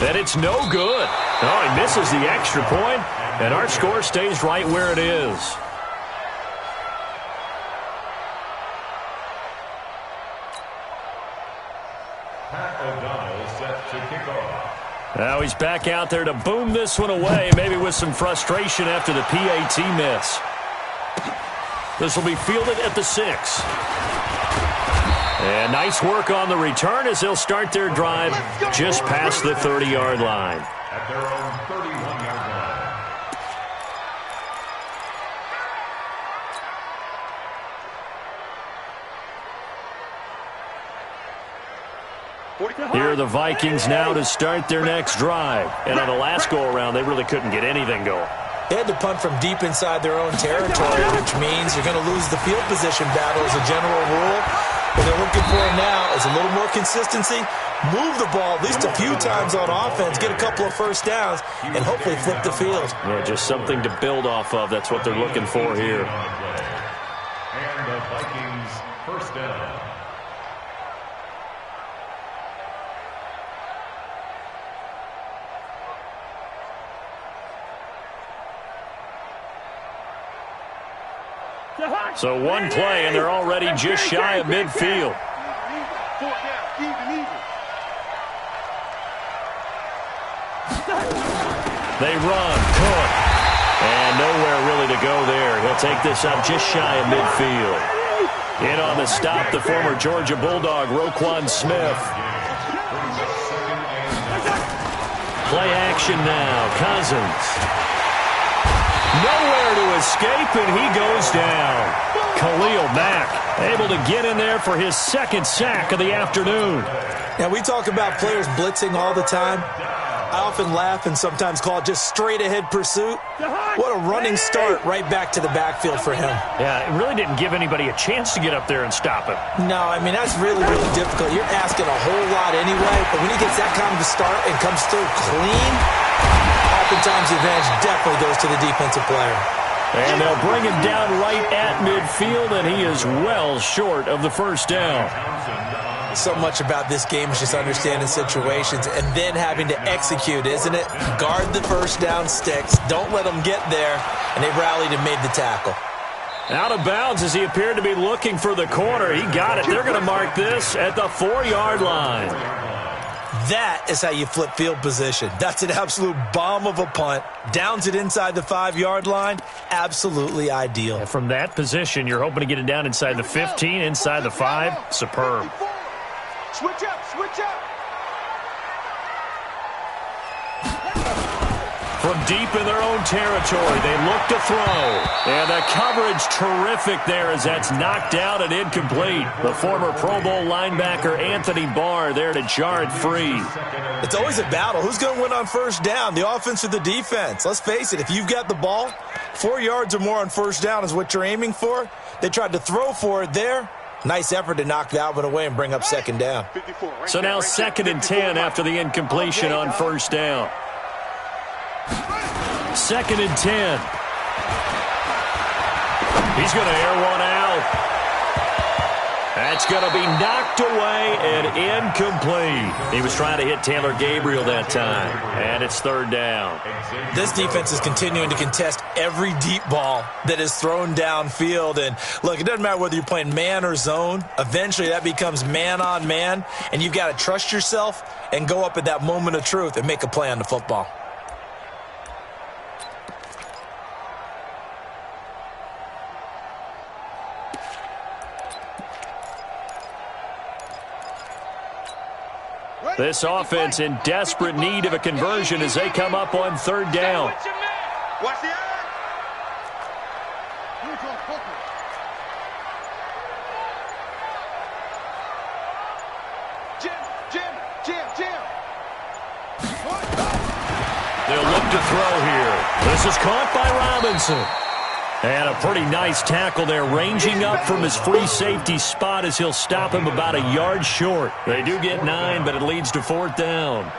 And it's no good. Oh, he misses the extra point, and our score stays right where it is. Pat O'Donnell set to kick off. Now he's back out there to boom this one away, maybe with some frustration after the PAT miss. This will be fielded at the 6. And nice work on the return as they'll start their drive just past the 30-yard line. At their own 31-yard line. Here are the Vikings now to start their next drive. And on the last go-around, they really couldn't get anything going. They had to punt from deep inside their own territory, which means you're going to lose the field position battle as a general rule. What they're looking for now is a little more consistency, move the ball at least a few times on offense, get a couple of first downs, and hopefully flip the field. Yeah, just something to build off of. That's what they're looking for here. And the Vikings first down. So one play, and they're already just shy of midfield. They run, Cook, and nowhere really to go there. He'll take this up just shy of midfield. In on the stop, the former Georgia Bulldog, Roquan Smith. Play action now, Cousins. Nowhere to escape, and he goes down. Khalil Mack able to get in there for his second sack of the afternoon. Now, we talk about players blitzing all the time. I often laugh and sometimes call it just straight-ahead pursuit. What a running start right back to the backfield for him. Yeah, it really didn't give anybody a chance to get up there and stop him. No, I mean, that's really, really difficult. You're asking a whole lot anyway, but when he gets that kind of a start and comes through clean, oftentimes the advantage definitely goes to the defensive player. And they'll bring him down right at midfield, and he is well short of the first down. So much about this game is just understanding situations and then having to execute, isn't it? Guard the first down sticks. Don't let them get there. And they rallied and made the tackle. Out of bounds as he appeared to be looking for the corner. He got it. They're going to mark this at the 4-yard line. That is how you flip field position. That's an absolute bomb of a punt. Downs it inside the 5-yard line. Absolutely ideal. And from that position, you're hoping to get it down inside the 15, inside the 5. Superb. Switch up, switch up. From deep in their own territory, they look to throw. And the coverage terrific there as that's knocked out and incomplete. The former Pro Bowl linebacker Anthony Barr there to jar it free. It's always a battle. Who's going to win on first down, the offense or the defense? Let's face it, if you've got the ball, 4 yards or more on first down is what you're aiming for. They tried to throw for it there. Nice effort to knock that one away and bring up second down. So now 2nd and 10 after the incompletion on first down. 2nd and 10. He's going to air one out. That's going to be knocked away and incomplete. He was trying to hit Taylor Gabriel that time, and it's 3rd down. This defense is continuing to contest every deep ball that is thrown downfield. And, look, it doesn't matter whether you're playing man or zone. Eventually that becomes man on man, and you've got to trust yourself and go up at that moment of truth and make a play on the football. This offense in desperate need of a conversion as they come up on 3rd down. Watch the eye. Jim. They'll look to throw here. This is caught by Robinson. And a pretty nice tackle there, ranging up from his free safety spot as he'll stop him about a yard short. They do get 9, but it leads to 4th down.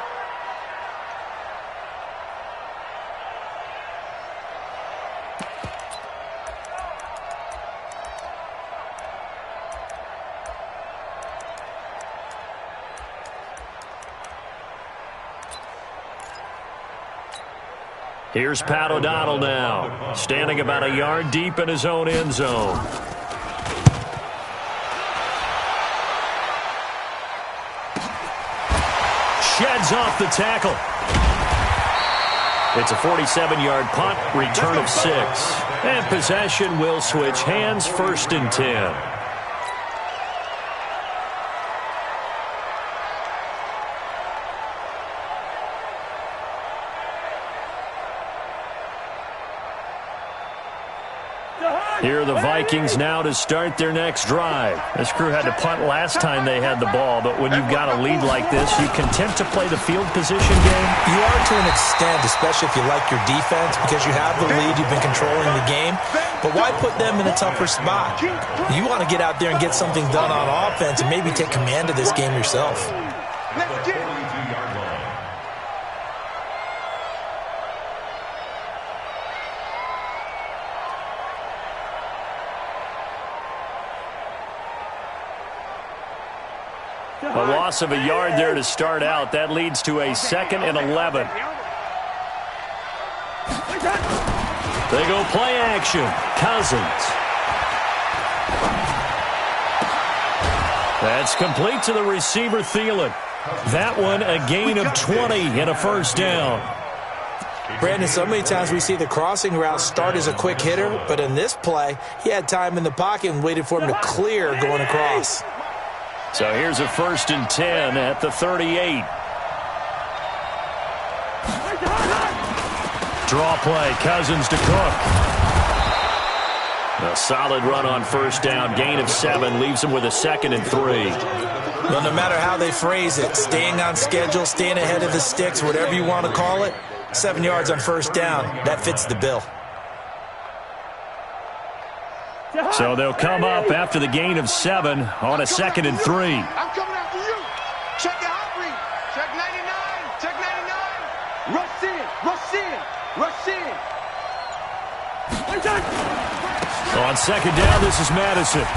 Here's Pat O'Donnell now, standing about a yard deep in his own end zone. Sheds off the tackle. It's a 47-yard punt, return of 6. And possession will switch hands, 1st and 10. Here are the Vikings now to start their next drive. This crew had to punt last time they had the ball, but when you've got a lead like this, you content to play the field position game? You are to an extent, especially if you like your defense, because you have the lead, you've been controlling the game. But why put them in a tougher spot? You want to get out there and get something done on offense and maybe take command of this game yourself. Let's get it. A loss of a yard there to start out. That leads to a 2nd and 11. They go play action. Cousins. That's complete to the receiver, Thielen. That one a gain of 20 and a 1st down. Brandon, so many times we see the crossing route start as a quick hitter, but in this play, he had time in the pocket and waited for him to clear going across. So here's a 1st and 10 at the 38. Draw play, Cousins to Cook. A solid run on 1st down, gain of 7, leaves him with a 2nd and 3. Well, no matter how they phrase it, staying on schedule, staying ahead of the sticks, whatever you want to call it, 7 yards on 1st down, that fits the bill. So they'll come up after the gain of 7 on a 2nd and 3. I'm coming after you. Check the hot read. Check 99. Check 99. Rush in. Rush in. Rush in. On 2nd down, this is Madison.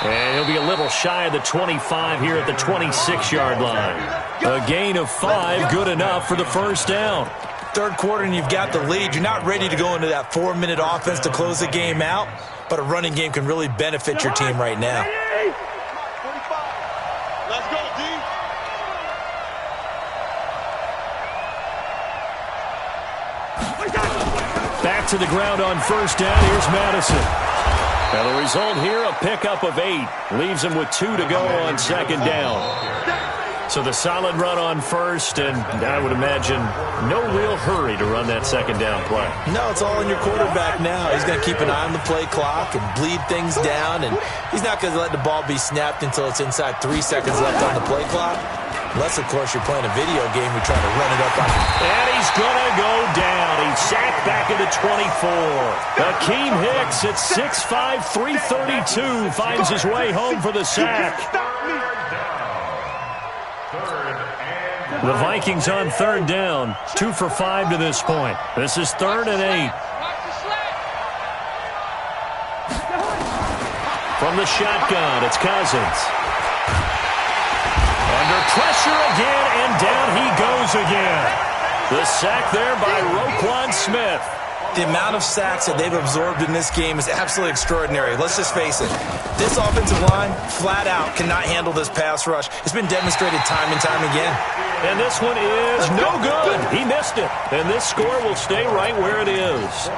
And he'll be a little shy of the 25 here at the 26-yard line. A gain of 5, good enough for the 1st down. 3rd quarter and you've got the lead. You're not ready to go into that 4-minute offense to close the game out, but a running game can really benefit your team right now. 45. Let's go, D. Back to the ground on 1st down. Here's Madison. Now the result here, a pickup of 8. Leaves him with 2 to go on 2nd down. So the solid run on 1st, and I would imagine no real hurry to run that 2nd down play. No, it's all in your quarterback now. He's going to keep an eye on the play clock and bleed things down, and he's not going to let the ball be snapped until it's inside 3 seconds left on the play clock. Unless, of course, you're playing a video game, we try to run it up on him. And he's going to go down. He's sacked back at the 24. Akeem Hicks at 6'5", 332 finds his way home for the sack. The Vikings on 3rd down, 2 for 5 to this point. This is 3rd and 8. From the shotgun, it's Cousins. Under pressure again, and down he goes again. The sack there by Roquan Smith. The amount of sacks that they've absorbed in this game is absolutely extraordinary. Let's just face it. This offensive line, flat out, cannot handle this pass rush. It's been demonstrated time and time again. And this one is no good. He missed it. And this score will stay right where it is.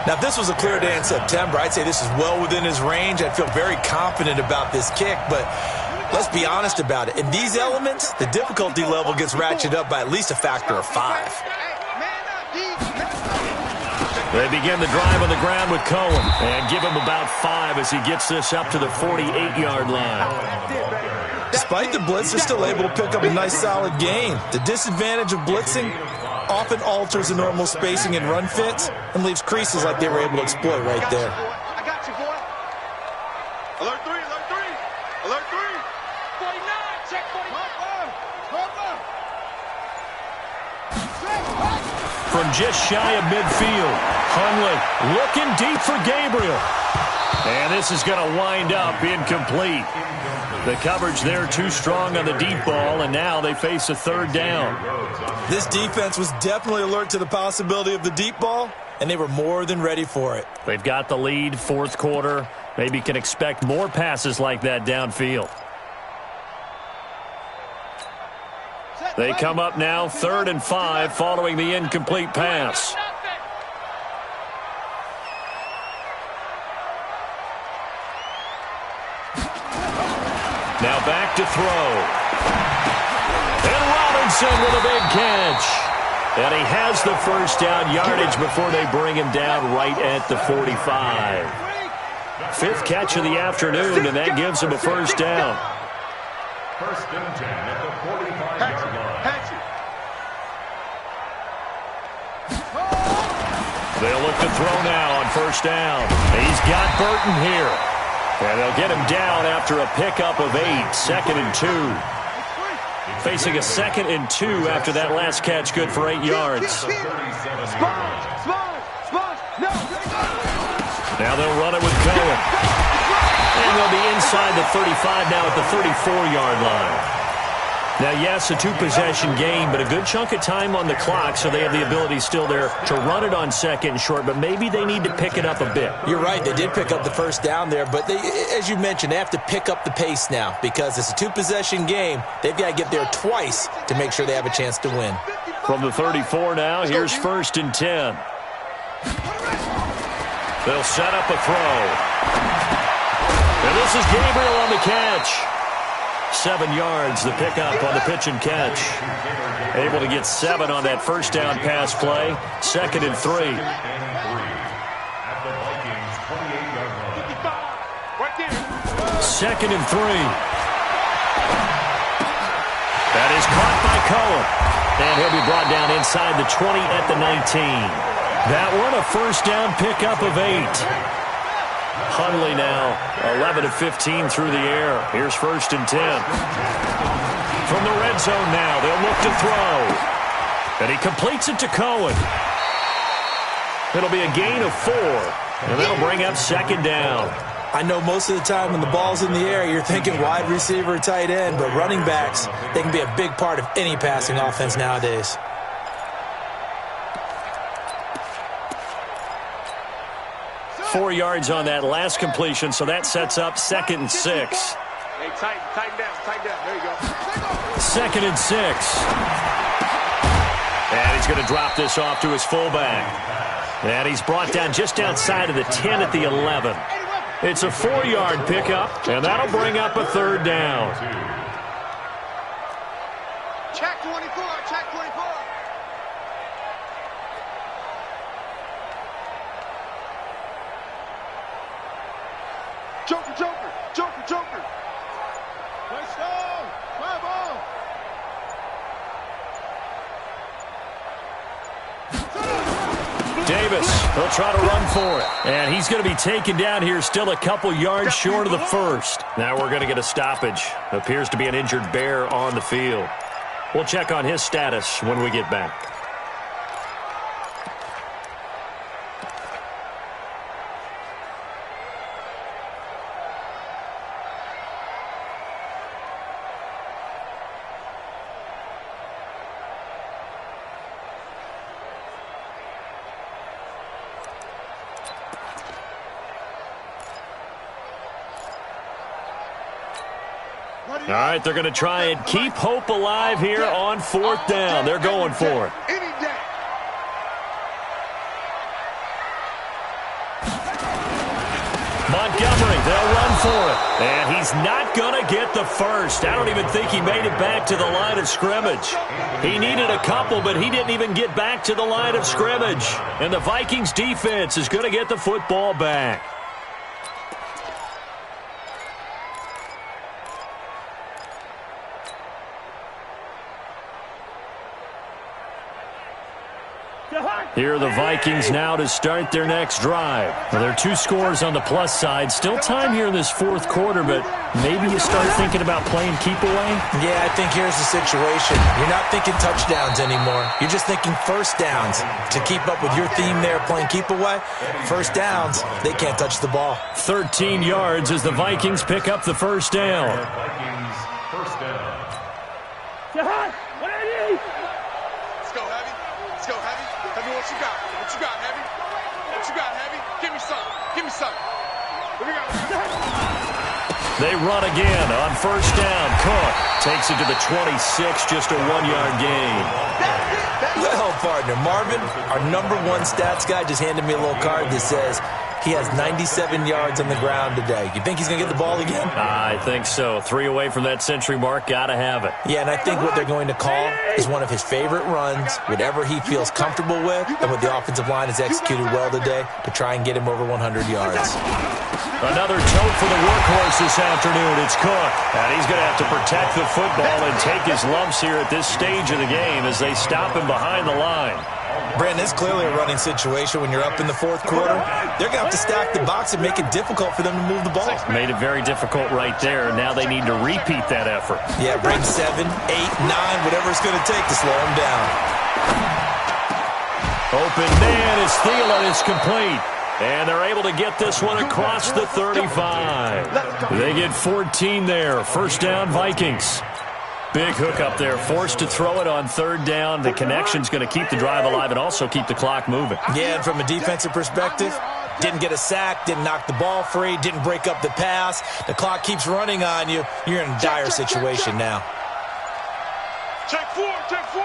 Now, if this was a clear day in September, I'd say this is well within his range. I'd feel very confident about this kick, but let's be honest about it. In these elements, the difficulty level gets ratcheted up by at least a factor of 5. They begin the drive on the ground with Cohen and give him about 5 as he gets this up to the 48-yard line. Despite the blitz, they're still able to pick up a nice solid gain. The disadvantage of blitzing often alters the normal spacing and run fits and leaves creases like they were able to exploit right there. I got you, boy. Alert 3, alert 3. Alert 3. 49, check 49. From just shy of midfield, Hundley looking deep for Gabriel. And this is going to wind up incomplete. The coverage there too strong on the deep ball, and now they face a third down. This defense was definitely alert to the possibility of the deep ball, and they were more than ready for it. They've got the lead, fourth quarter. Maybe can expect more passes like that downfield. They come up now 3rd and 5 following the incomplete pass. Now back to throw. And Robinson with a big catch. And he has the first down yardage before they bring him down right at the 45. 5th catch of the afternoon, and that gives him a first down. 1st and 10 at the 45-yard line. They'll look to throw now on first down. He's got Burton here. And they'll get him down after a pickup of 8, 2nd and 2. Facing a 2nd and 2 after that last catch, good for 8 yards. Now they'll run it with Cohen. And they'll be inside the 35 now at the 34-yard line. Now, yes, a 2-possession game, but a good chunk of time on the clock, so they have the ability still there to run it on 2nd and short, but maybe they need to pick it up a bit. You're right. They did pick up the first down there, but they, as you mentioned, they have to pick up the pace now because it's a 2-possession game. They've got to get there twice to make sure they have a chance to win. From the 34 now, here's 1st and 10. They'll set up a throw. And this is Gabriel on the catch. 7 yards, the pickup on the pitch and catch. Able to get 7 on that first down pass play. 2nd and 3. Second and 3. That is caught by Cohen. And he'll be brought down inside the 20 at the 19. That one a first down pickup of 8. Hundley now 11 of 15 through the air. Here's 1st and 10. From the red zone now, they'll look to throw. And he completes it to Cohen. It'll be a gain of 4. And that'll bring up 2nd down. I know most of the time when the ball's in the air, you're thinking wide receiver, tight end, but running backs, they can be a big part of any passing offense nowadays. Four yards on that last completion, so that sets up 2nd and 6. Hey, tighten down. There you go. 2nd and 6. And he's going to drop this off to his fullback. And he's brought down just outside of the 10 at the 11. It's a 4-yard pickup, and that'll bring up a 3rd down. Check 24. Joker. Let's go. Fly ball. Davis, he'll try to run for it. And he's going to be taken down here, still a couple yards short of the first. Now we're going to get a stoppage. Appears to be an injured Bear on the field. We'll check on his status when we get back. All right, they're going to try and keep hope alive here on 4th down. They're going for it. Montgomery, they'll run for it. And he's not going to get the first. I don't even think he made it back to the line of scrimmage. He needed a couple, but he didn't even get back to the line of scrimmage. And the Vikings defense is going to get the football back. Here are the Vikings now to start their next drive. Well, there are 2 scores on the plus side. Still time here in this fourth quarter, but maybe you start thinking about playing keep away? Yeah, I think here's the situation. You're not thinking touchdowns anymore. You're just thinking first downs. To keep up with your theme there, playing keep away, first downs, they can't touch the ball. 13 yards as the Vikings pick up the first down. Vikings first down. Let's go, Heavy. Let's go, Heavy. Heavy, what you got? What you got, Heavy? What you got, Heavy? Give me some. Give me some. What we got? They run again on first down. Cook takes it to the 26, just a 1-yard gain. Well, partner, Marvin, our #1 stats guy, just handed me a little card that says he has 97 yards on the ground today. You think he's going to get the ball again? I think so. 3 away from that century mark. Got to have it. Yeah, and I think what they're going to call is one of his favorite runs, whatever he feels comfortable with, and what the offensive line has executed well today to try and get him over 100 yards. Another tote for the workhorse this afternoon. It's Cook. And he's going to have to protect the football and take his lumps here at this stage of the game as they stop him behind the line. Brandon, it's clearly a running situation when you're up in the fourth quarter. They're going to have to stack the box and make it difficult for them to move the ball. Made it very difficult right there. Now they need to repeat that effort. Yeah, bring 7, 8, 9, whatever it's going to take to slow them down. Open man is Thielen is complete. And they're able to get this one across the 35. They get 14 there. First down, Vikings. Big hook up there, forced to throw it on third down. The connection's going to keep the drive alive and also keep the clock moving. Yeah, and from a defensive perspective, didn't get a sack, didn't knock the ball free, didn't break up the pass. The clock keeps running on you. You're in a dire situation now. Check 4, check 4.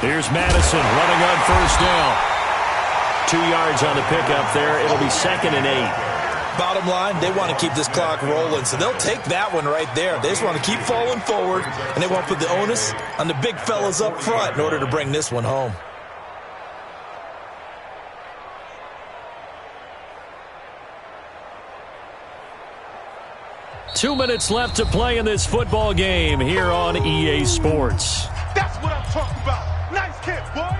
Here's Madison running on first down. 2 yards on the pickup there. It'll be 2nd and 8. Bottom line, they want to keep this clock rolling, so they'll take that one right there. They just want to keep falling forward, and they want to put the onus on the big fellas up front in order to bring this one home. Two minutes left to play in this football game here on EA Sports. That's what I'm talking about. Nice kick, boy.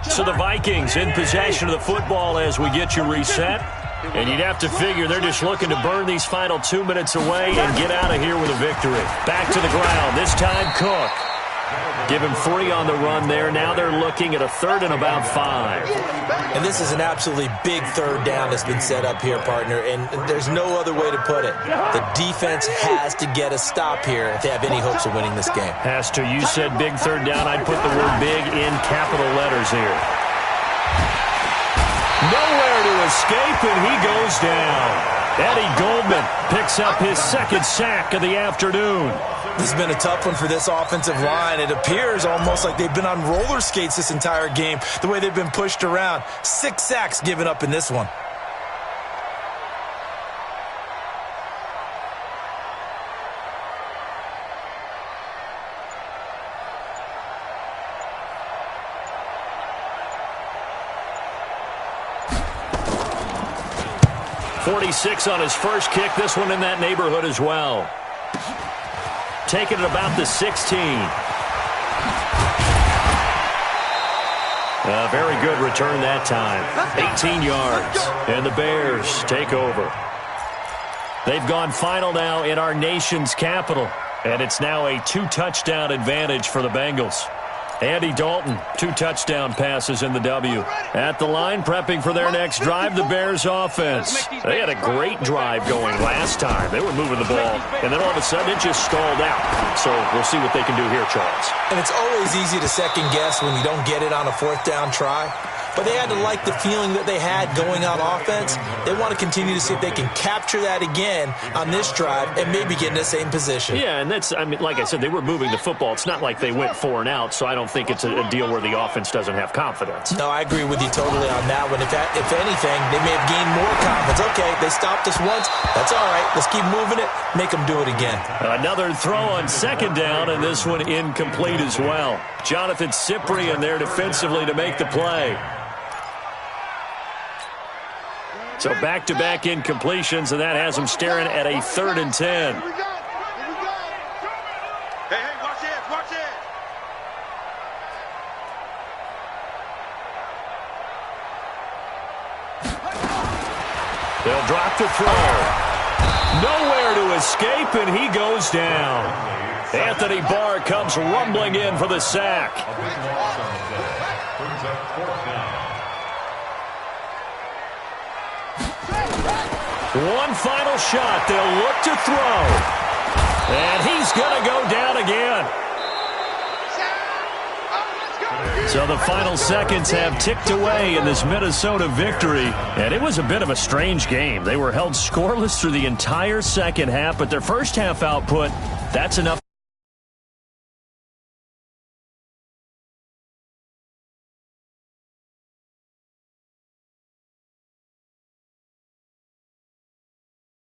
So the Vikings in possession of the football as we get you reset. And you'd have to figure they're just looking to burn these final 2 minutes away and get out of here with a victory. Back to the ground, this time Cook. Give him 3 on the run there. Now they're looking at a 3rd and about 5. And this is an absolutely big third down that's been set up here, partner, and there's no other way to put it. The defense has to get a stop here if they have any hopes of winning this game. Has to. You said big third down. I'd put the word big in capital letters here. Nowhere to escape, and he goes down. Eddie Goldman picks up his 2nd sack of the afternoon. This has been a tough one for this offensive line. It appears almost like they've been on roller skates this entire game, the way they've been pushed around. 6 sacks given up in this one. .46 on his first kick. This one in that neighborhood as well. Taking it about the 16. A very good return that time. 18 yards. And the Bears take over. They've gone final now in our nation's capital. And it's now a 2-touchdown advantage for the Bengals. Andy Dalton, 2 touchdown passes in the W. At the line, prepping for their next drive, the Bears offense. They had a great drive going last time. They were moving the ball, and then all of a sudden it just stalled out. So we'll see what they can do here, Charles. And it's always easy to second guess when you don't get it on a 4th down try. But they had to like the feeling that they had going on offense. They want to continue to see if they can capture that again on this drive and maybe get in the same position. Yeah, and that's, I mean, like I said, they were moving the football. It's not like they went 4 and out, so I don't think it's a deal where the offense doesn't have confidence. No, I agree with you totally on that one. If anything, they may have gained more confidence. Okay, they stopped us once. That's all right. Let's keep moving it. Make them do it again. Another throw on 2nd down, and this one incomplete as well. Jonathan Cyprien there defensively to make the play. So back-to-back incompletions, and that has them staring at a 3rd and 10. Hey, They'll drop the throw. Nowhere to escape, and he goes down. Anthony Barr comes rumbling in for the sack. One final shot. They'll look to throw. And he's going to go down again. So the final seconds have ticked away in this Minnesota victory. And it was a bit of a strange game. They were held scoreless through the entire second half, but their first half output, that's enough.